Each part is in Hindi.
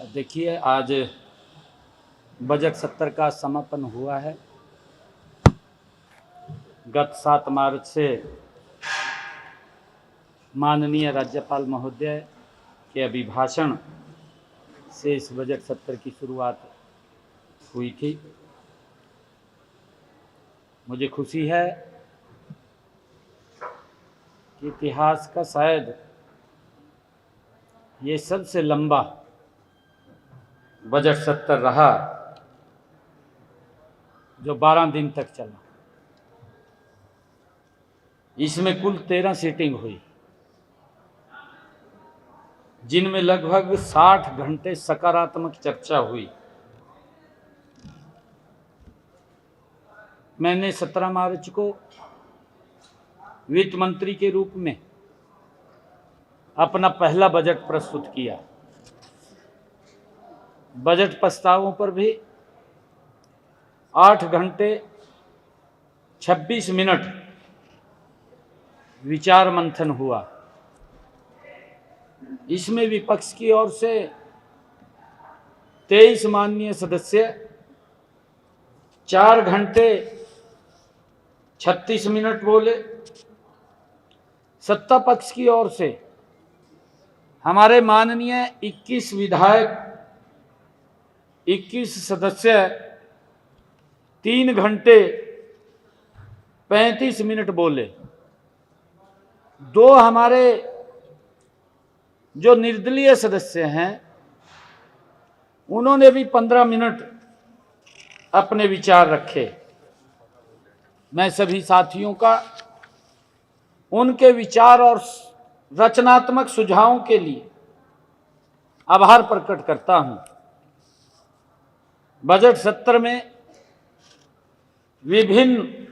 देखिए, आज बजट सत्र का समापन हुआ है। गत 7 मार्च से माननीय राज्यपाल महोदय के अभिभाषण से इस बजट सत्र की शुरुआत हुई थी। मुझे खुशी है कि इतिहास का शायद ये सबसे लंबा बजट सत्र रहा जो 12 दिन तक चला। इसमें कुल 13 सीटिंग हुई, जिनमें लगभग 60 घंटे सकारात्मक चर्चा हुई। मैंने 17 मार्च को वित्त मंत्री के रूप में अपना पहला बजट प्रस्तुत किया। बजट प्रस्तावों पर भी 8 घंटे 26 मिनट विचार मंथन हुआ। इसमें विपक्ष की ओर से 23 माननीय सदस्य 4 घंटे 36 मिनट बोले। सत्ता पक्ष की ओर से हमारे माननीय 21 विधायक 21 सदस्य 3 घंटे 35 मिनट बोले। 2 हमारे जो निर्दलीय सदस्य हैं उन्होंने भी 15 मिनट अपने विचार रखे। मैं सभी साथियों का उनके विचार और रचनात्मक सुझावों के लिए आभार प्रकट करता हूं। बजट सत्र में विभिन्न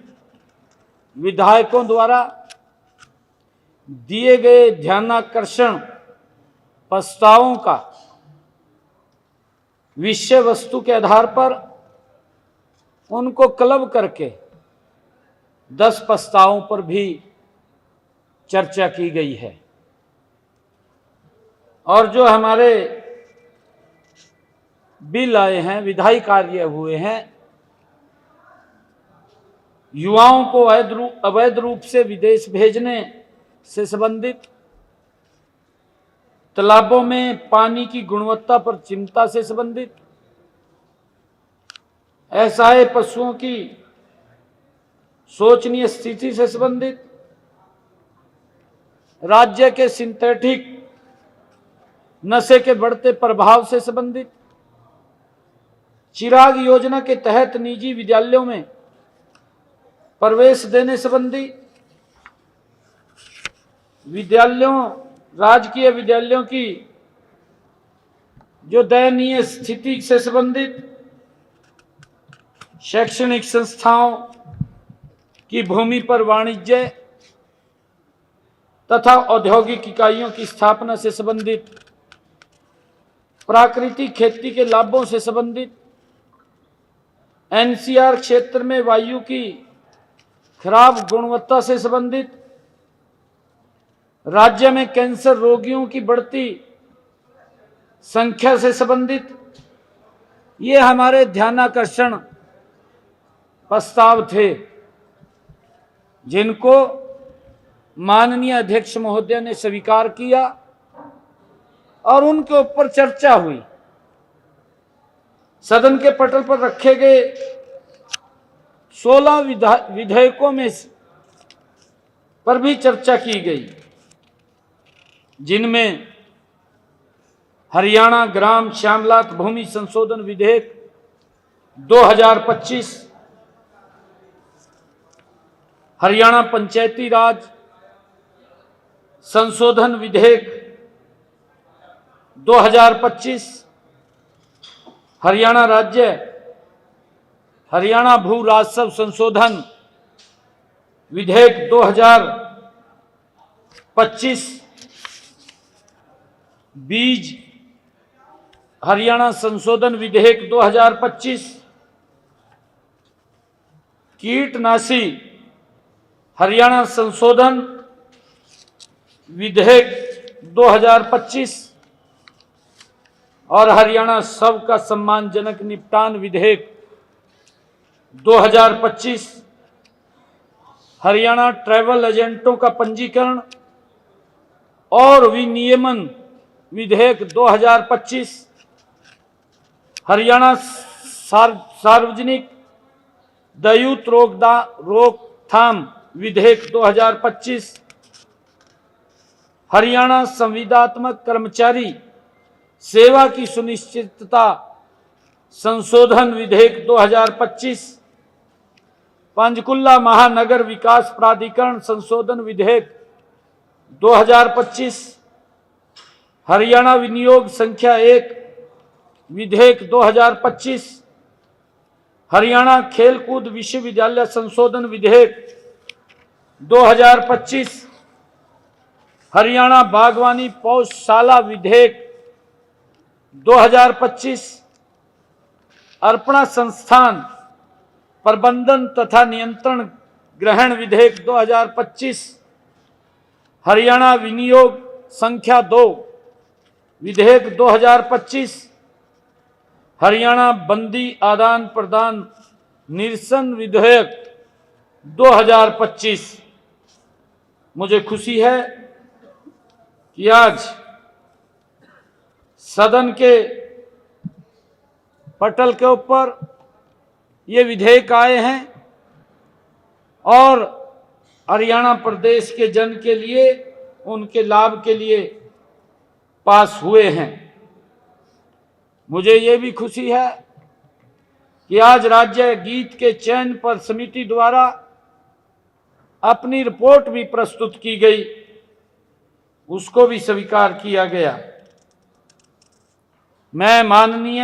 विधायकों द्वारा दिए गए ध्यानाकर्षण प्रस्तावों का विषय वस्तु के आधार पर उनको क्लब करके 10 प्रस्तावों पर भी चर्चा की गई है। और जो हमारे बिल आए हैं, विधायी कार्य हुए हैं, युवाओं को अवैध रूप से विदेश भेजने से संबंधित, तालाबों में पानी की गुणवत्ता पर चिंता से संबंधित, असहाय पशुओं की शोचनीय स्थिति से संबंधित, राज्य के सिंथेटिक नशे के बढ़ते प्रभाव से संबंधित, चिराग योजना के तहत निजी विद्यालयों में प्रवेश देने संबंधी, राजकीय विद्यालयों की जो दयनीय स्थिति से संबंधित, शैक्षणिक संस्थाओं की भूमि पर वाणिज्य तथा औद्योगिक इकाइयों की स्थापना से संबंधित, प्राकृतिक खेती के लाभों से संबंधित, एनसीआर क्षेत्र में वायु की खराब गुणवत्ता से संबंधित, राज्य में कैंसर रोगियों की बढ़ती संख्या से संबंधित, ये हमारे ध्यानाकर्षण प्रस्ताव थे, जिनको माननीय अध्यक्ष महोदय ने स्वीकार किया और उनके ऊपर चर्चा हुई। सदन के पटल पर रखे गए 16 विधेयकों में पर भी चर्चा की गई, जिनमें हरियाणा ग्राम श्यामलात भूमि संशोधन विधेयक 2025, हरियाणा पंचायती राज संशोधन विधेयक 2025, हरियाणा भू राजस्व संशोधन विधेयक 2025, बीज हरियाणा संशोधन विधेयक 2025, कीटनाशी हरियाणा संशोधन विधेयक 2025 और हरियाणा सबका सम्मानजनक निपटान विधेयक 2025, हरियाणा ट्रैवल एजेंटों का पंजीकरण और विनियमन विधेयक 2025, हरियाणा सार्वजनिक दयूत रोकथाम विधेयक 2025, हरियाणा संविदात्मक कर्मचारी सेवा की सुनिश्चितता संशोधन विधेयक 2025, पंचकुला महानगर विकास प्राधिकरण संशोधन विधेयक 2025, हरियाणा विनियोग संख्या 1 विधेयक 2025, हरियाणा खेलकूद विश्वविद्यालय संशोधन विधेयक 2025, हरियाणा बागवानी पौधशाला विधेयक 2025, अर्पणा संस्थान प्रबंधन तथा नियंत्रण ग्रहण विधेयक 2025, हरियाणा विनियोग संख्या 2 विधेयक 2025, हरियाणा बंदी आदान प्रदान निरसन विधेयक 2025। मुझे खुशी है कि आज सदन के पटल के ऊपर ये विधेयक आए हैं और हरियाणा प्रदेश के जन के लिए, उनके लाभ के लिए पास हुए हैं। मुझे ये भी खुशी है कि आज राज्य गीत के चयन पर समिति द्वारा अपनी रिपोर्ट भी प्रस्तुत की गई, उसको भी स्वीकार किया गया। मैं माननीय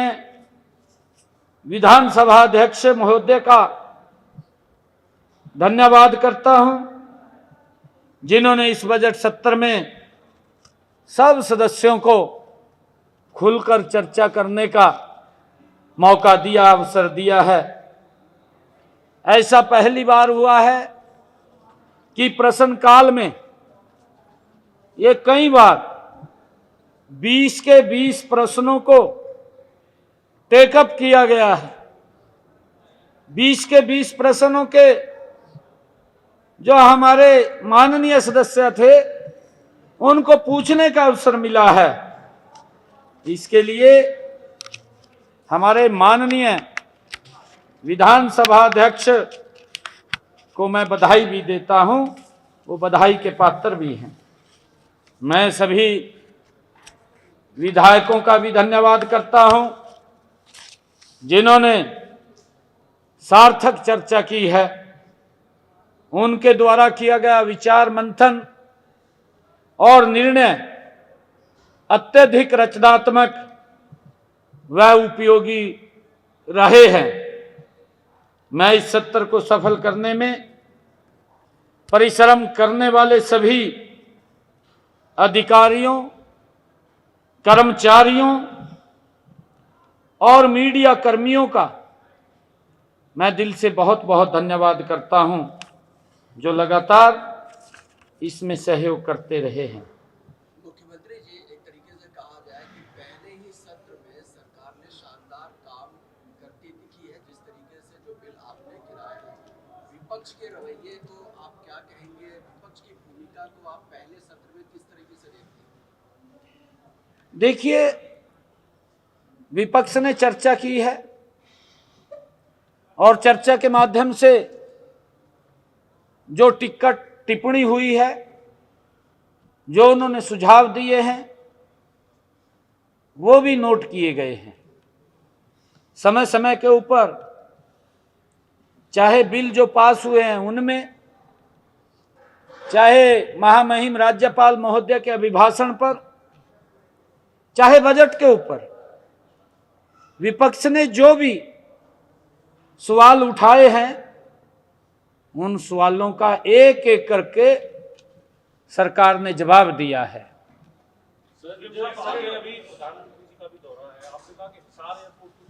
विधानसभा अध्यक्ष महोदय का धन्यवाद करता हूं, जिन्होंने इस बजट सत्र में सब सदस्यों को खुलकर चर्चा करने का मौका दिया, अवसर दिया है। ऐसा पहली बार हुआ है कि प्रश्नकाल में ये कई बार 20 के 20 प्रश्नों को टेकअप किया गया है। 20 के 20 प्रश्नों के जो हमारे माननीय सदस्य थे उनको पूछने का अवसर मिला है। इसके लिए हमारे माननीय विधानसभा अध्यक्ष को मैं बधाई भी देता हूं, वो बधाई के पात्र भी हैं। मैं सभी विधायकों का भी धन्यवाद करता हूं जिन्होंने सार्थक चर्चा की है। उनके द्वारा किया गया विचार मंथन और निर्णय अत्यधिक रचनात्मक व उपयोगी रहे हैं। मैं इस सत्र को सफल करने में परिश्रम करने वाले सभी अधिकारियों, कर्मचारियों और मीडिया कर्मियों का मैं दिल से बहुत बहुत धन्यवाद करता हूं, जो लगातार इसमें सहयोग करते रहे हैं। मुख्यमंत्री जी, एक तरीके से कहा जाए कि पहले ही सत्र में सरकार ने शानदार काम करती दिखी है। जिस तरीके से जो बिल आपने गिराए हैं, विपक्ष के रवैये को आप क्या कहेंगे? विपक्ष की भूमिका को आप पहले सत्र में किस तरीके से देखते हैं? देखिए, विपक्ष ने चर्चा की है और चर्चा के माध्यम से जो टिप्पणी हुई है, जो उन्होंने सुझाव दिए हैं, वो भी नोट किए गए हैं। समय समय के ऊपर चाहे बिल जो पास हुए हैं उनमें, चाहे महामहिम राज्यपाल महोदय के अभिभाषण पर, चाहे बजट के ऊपर, विपक्ष ने जो भी सवाल उठाए हैं उन सवालों का एक एक करके सरकार ने जवाब दिया है। सर, अभी प्रधानमंत्री जी का भी दौरा है, आपने कहा कि हिसार एयरपोर्ट की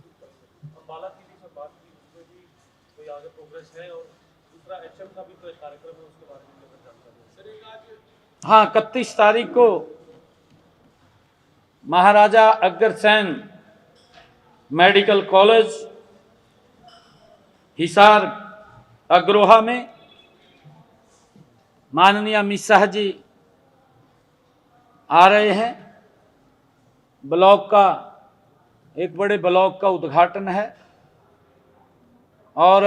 अंबाला की भी सब बात की, उसमें भी कोई आगे प्रोग्रेस है, और दूसरा एचएम का भी कोई कार्यक्रम है, उसके बारे में जानकारी है? हाँ, 31 तारीख को महाराजा अग्रसेन मेडिकल कॉलेज हिसार अग्रोहा में माननीय अमित शाह जी आ रहे हैं। ब्लॉक का एक बड़े ब्लॉक का उद्घाटन है और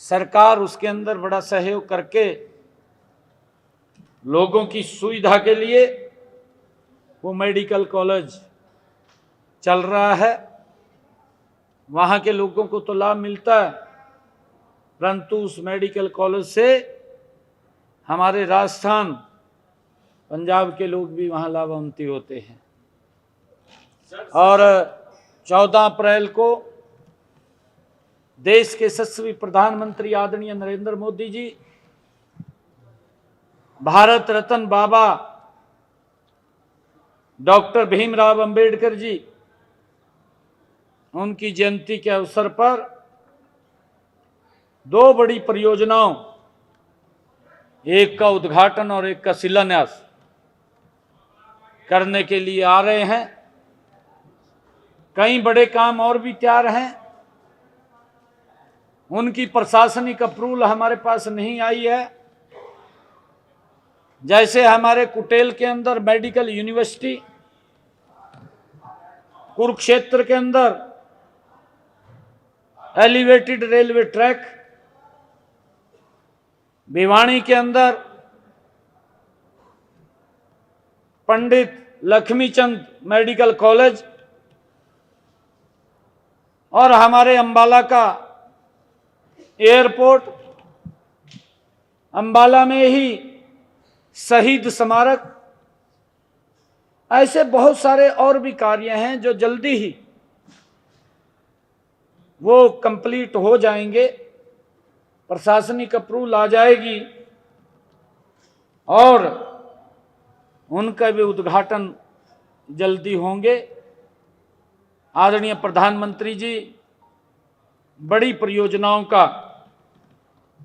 सरकार उसके अंदर बड़ा सहयोग करके लोगों की सुविधा के लिए वो मेडिकल कॉलेज चल रहा है। वहाँ के लोगों को तो लाभ मिलता है, परंतु उस मेडिकल कॉलेज से हमारे राजस्थान पंजाब के लोग भी वहाँ लाभान्वित होते हैं। और 14 अप्रैल को देश के यशस्वी प्रधानमंत्री आदरणीय नरेंद्र मोदी जी भारत रत्न बाबा डॉक्टर भीमराव अंबेडकर जी उनकी जयंती के अवसर पर 2 बड़ी परियोजनाओं, एक का उद्घाटन और एक का शिलान्यास करने के लिए आ रहे हैं। कई बड़े काम और भी तैयार हैं, उनकी प्रशासनिक अप्रूवल हमारे पास नहीं आई है। जैसे हमारे कुटेल के अंदर मेडिकल यूनिवर्सिटी, कुरुक्षेत्र के अंदर एलिवेटेड रेलवे ट्रैक, भिवानी के अंदर पंडित लक्ष्मीचंद मेडिकल कॉलेज और हमारे अंबाला का एयरपोर्ट, अंबाला में ही शहीद स्मारक, ऐसे बहुत सारे और भी कार्य हैं जो जल्दी ही वो कंप्लीट हो जाएंगे। प्रशासनिक अप्रूवल आ जाएगी और उनका भी उद्घाटन जल्दी होंगे। आदरणीय प्रधानमंत्री जी बड़ी परियोजनाओं का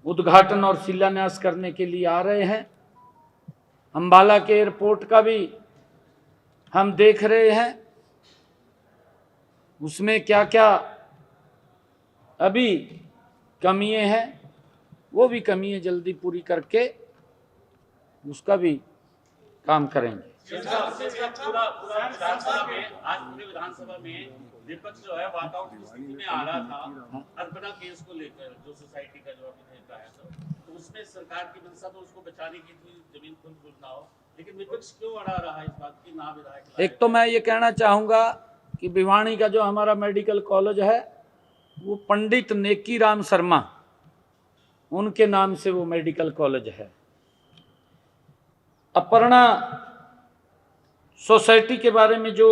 उद्घाटन और शिलान्यास करने के लिए आ रहे हैं। अंबाला के एयरपोर्ट का भी हम देख रहे हैं, उसमें क्या क्या अभी कमियां हैं, वो भी कमियां जल्दी पूरी करके उसका भी काम करेंगे। पूरा विधानसभा में आज पूरे विधानसभा में विपक्ष जो है वॉकआउट की स्थिति में आ रहा था अर्पणा केस को लेकर, जो सोसाइटी का जो आपने कहा तो उसमें सरकार की मंशा तो उसको बचाने की थी, जमीन खुद ना हो, लेकिन विपक्ष क्यों अड़ा रहा है इस बात की? ना विधायक, एक तो मैं ये कहना चाहूंगा कि भिवानी का जो हमारा मेडिकल कॉलेज है वो पंडित नेकी राम शर्मा उनके नाम से वो मेडिकल कॉलेज है। अपर्णा सोसाइटी के बारे में जो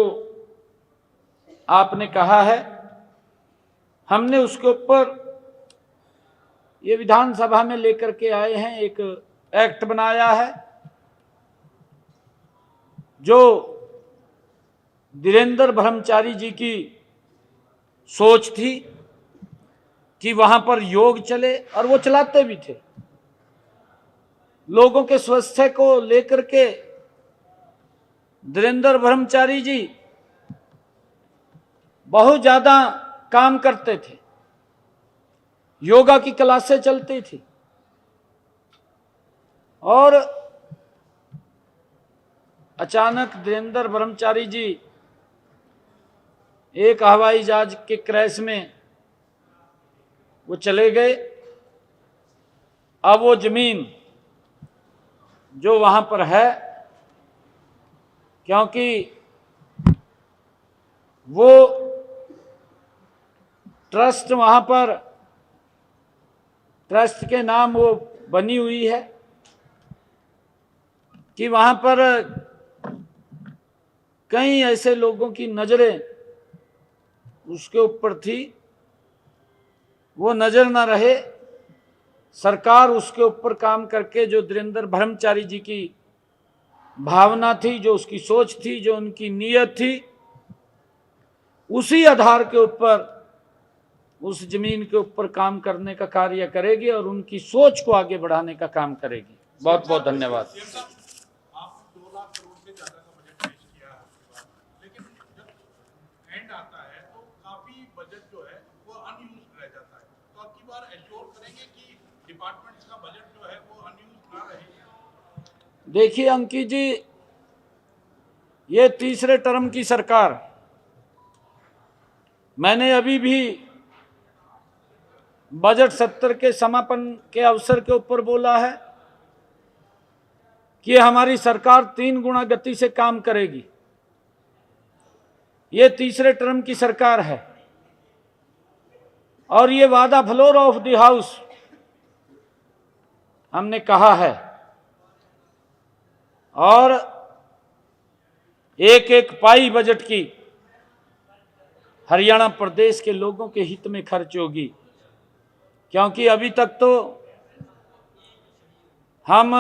आपने कहा है, हमने उसके ऊपर ये विधानसभा में लेकर के आए हैं, एक एक्ट बनाया है जो धीरेन्द्र ब्रह्मचारी जी की सोच थी कि वहां पर योग चले, और वो चलाते भी थे। लोगों के स्वास्थ्य को लेकर के धीरेन्द्र ब्रह्मचारी जी बहुत ज्यादा काम करते थे, योगा की क्लासें चलती थी और अचानक धीरेन्द्र ब्रह्मचारी जी एक हवाई जहाज के क्रैश में वो चले गए। अब वो जमीन जो वहां पर है, क्योंकि वो ट्रस्ट वहां पर ट्रस्ट के नाम वो बनी हुई है कि वहां पर कई ऐसे लोगों की नजरें उसके ऊपर थी, वो नजर ना रहे। सरकार उसके ऊपर काम करके जो धीरेन्द्र ब्रह्मचारी जी की भावना थी, जो उसकी सोच थी, जो उनकी नीयत थी, उसी आधार के ऊपर उस जमीन के ऊपर काम करने का कार्य करेगी और उनकी सोच को आगे बढ़ाने का काम करेगी। बहुत बहुत धन्यवाद। आप 2 लाख करोड़ से ज्यादा का बजट पेश किया बजट जो है वो अनयूज्ड रह जाता है, तो अब की बार एश्योर करेंगे कि डिपार्टमेंट्स का बजट जो है वो अनयूज्ड ना रहे। देखिए अंकित जी, ये तीसरे टर्म की सरकार, मैंने अभी भी बजट सत्र के समापन के अवसर के ऊपर बोला है कि हमारी सरकार 3 गुना गति से काम करेगी। ये तीसरे टर्म की सरकार है और ये वादा फ्लोर ऑफ द हाउस हमने कहा है, और एक एक पाई बजट की हरियाणा प्रदेश के लोगों के हित में खर्च होगी, क्योंकि अभी तक तो हम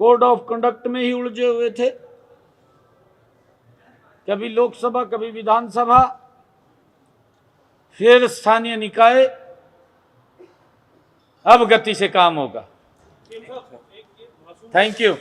कोड ऑफ कंडक्ट में ही उलझे हुए थे, कभी लोकसभा कभी विधानसभा फिर स्थानीय निकाय। अब गति से काम होगा। Thank you.